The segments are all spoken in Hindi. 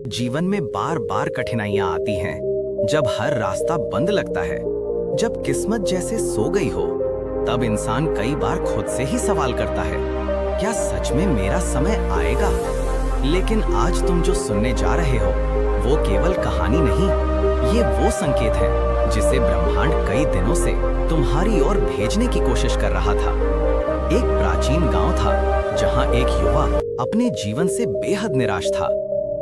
जीवन में बार बार कठिनाइयां आती हैं। जब हर रास्ता बंद लगता है, जब किस्मत जैसे सो गई हो, तब इंसान कई बार खुद से ही सवाल करता है, क्या सच में मेरा समय आएगा? लेकिन आज तुम जो सुनने जा रहे हो, वो केवल कहानी नहीं, ये वो संकेत है जिसे ब्रह्मांड कई दिनों से तुम्हारी ओर भेजने की कोशिश कर रहा था। एक प्राचीन गांव था, जहां एक युवा अपने जीवन से बेहद निराश था।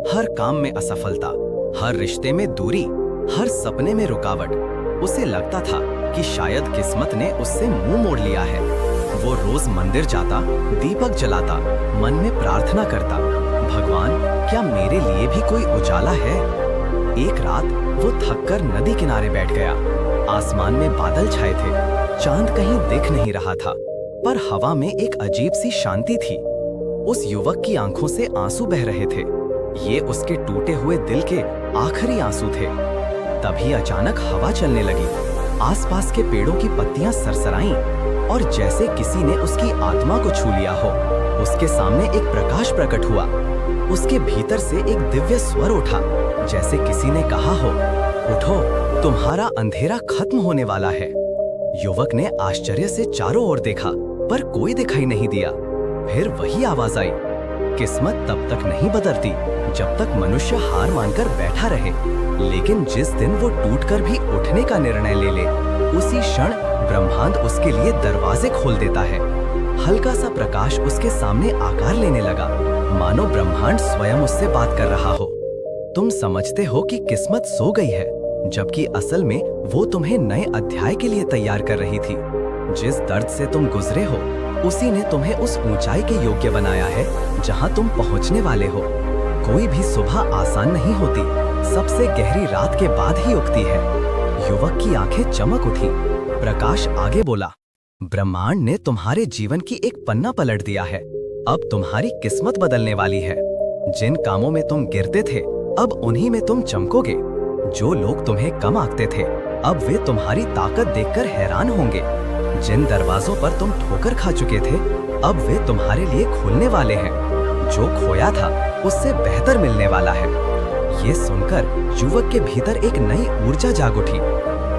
हर काम में असफलता, हर रिश्ते में दूरी, हर सपने में रुकावट। उसे लगता था कि शायद किस्मत ने उससे मुंह मोड़ लिया है। वो रोज मंदिर जाता, दीपक जलाता, मन में प्रार्थना करता, भगवान, क्या मेरे लिए भी कोई उजाला है? एक रात वो थककर नदी किनारे बैठ गया। आसमान में बादल छाए थे, चांद कहीं दिख नहीं रहा था, पर हवा में एक अजीब सी शांति थी। उस युवक की आंखों से आंसू बह रहे थे। ये उसके टूटे हुए दिल के आखिरी आंसू थे। तभी अचानक हवा चलने लगी, आसपास के पेड़ों की पत्तियां सरसराईं और जैसे किसी ने उसकी आत्मा को छू लिया हो। उसके सामने एक प्रकाश प्रकट हुआ। उसके भीतर से एक दिव्य स्वर उठा, जैसे किसी ने कहा हो, उठो, तुम्हारा अंधेरा खत्म होने वाला है। युवक ने आश्चर्य से चारों ओर देखा, पर कोई दिखाई नहीं दिया। फिर वही आवाज आई, किस्मत तब तक नहीं बदलती जब तक मनुष्य हार मानकर बैठा रहे, लेकिन जिस दिन वो टूटकर भी उठने का निर्णय ले ले, उसी क्षण ब्रह्मांड उसके लिए दरवाजे खोल देता है। हल्का सा प्रकाश उसके सामने आकार लेने लगा, मानो ब्रह्मांड स्वयं उससे बात कर रहा हो। तुम समझते हो कि किस्मत सो गई है, जबकि असल में वो तुम्हें नए अध्याय के लिए तैयार कर रही थी। जिस दर्द से तुम गुजरे हो, उसी ने तुम्हें उस ऊंचाई के योग्य बनाया है जहां तुम पहुंचने वाले हो। कोई भी सुबह आसान नहीं होती, सबसे गहरी रात के बाद ही उगती है। युवक की आंखें चमक उठी। प्रकाश आगे बोला, ब्रह्मांड ने तुम्हारे जीवन की एक पन्ना पलट दिया है। अब तुम्हारी किस्मत बदलने वाली है। जिन कामों में तुम गिरते थे, अब उन्हीं में तुम चमकोगे। जो लोग तुम्हें कम आंकते थे, अब वे तुम्हारी ताकत देखकर हैरान होंगे। जिन दरवाजों पर तुम ठोकर खा चुके थे, अब वे तुम्हारे लिए खुलने वाले हैं। जो खोया था, उससे बेहतर मिलने वाला है। ये सुनकर युवक के भीतर एक नई ऊर्जा जाग उठी।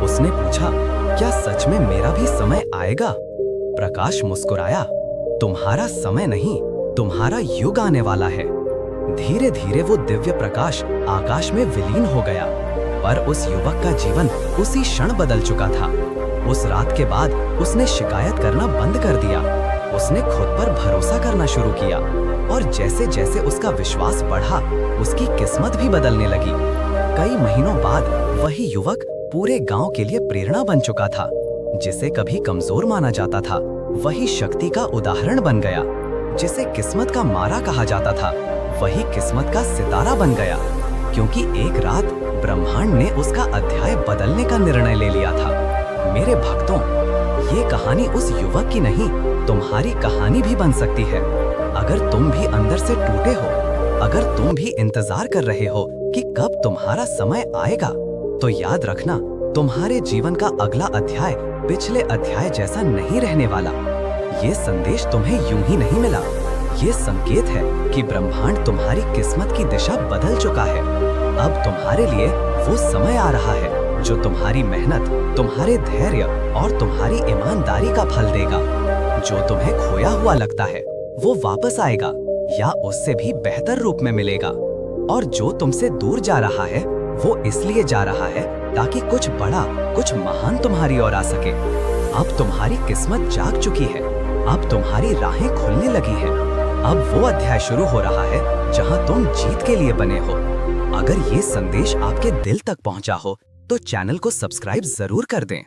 उसने पूछा, क्या सच में मेरा भी समय आएगा? प्रकाश मुस्कुराया, तुम्हारा समय नहीं, तुम्हारा युग आने वाला है। धीरे धीरे वो दिव्य प्रकाश आकाश में विलीन हो गया, पर उस युवक का जीवन उसी क्षण बदल चुका था। उस रात के बाद उसने शिकायत करना बंद कर दिया। उसने खुद पर भरोसा करना शुरू किया, और जैसे जैसे उसका विश्वास बढ़ा, उसकी किस्मत भी बदलने लगी। कई महीनों बाद वही युवक पूरे गांव के लिए प्रेरणा बन चुका था। जिसे कभी कमजोर माना जाता था, वही शक्ति का उदाहरण बन गया। जिसे किस्मत का मारा कहा जाता था, वही किस्मत का सितारा बन गया, क्योंकि एक रात ब्रह्मांड ने उसका अध्याय बदलने का निर्णय ले लिया था। मेरे भक्तों, ये कहानी उस युवक की नहीं, तुम्हारी कहानी भी बन सकती है। अगर तुम भी अंदर से टूटे हो, अगर तुम भी इंतजार कर रहे हो कि कब तुम्हारा समय आएगा, तो याद रखना, तुम्हारे जीवन का अगला अध्याय पिछले अध्याय जैसा नहीं रहने वाला। ये संदेश तुम्हें यूं ही नहीं मिला। ये संकेत है कि ब्रह्मांड तुम्हारी किस्मत की दिशा बदल चुका है। अब तुम्हारे लिए वो समय आ रहा है जो तुम्हारी मेहनत, तुम्हारे धैर्य और तुम्हारी ईमानदारी का फल देगा। जो तुम्हें खोया हुआ लगता है, वो वापस आएगा या उससे भी बेहतर रूप में मिलेगा। और जो तुमसे दूर जा रहा है, वो इसलिए जा रहा है ताकि कुछ बड़ा, कुछ महान तुम्हारी ओर आ सके। अब तुम्हारी किस्मत जाग चुकी है। अब तुम्हारी राहें खुलने लगी हैं। अब वो अध्याय शुरू हो रहा है जहां तुम जीत के लिए बने हो। अगर ये संदेश आपके दिल तक पहुंचा हो, तो चैनल को सब्सक्राइब जरूर कर दें।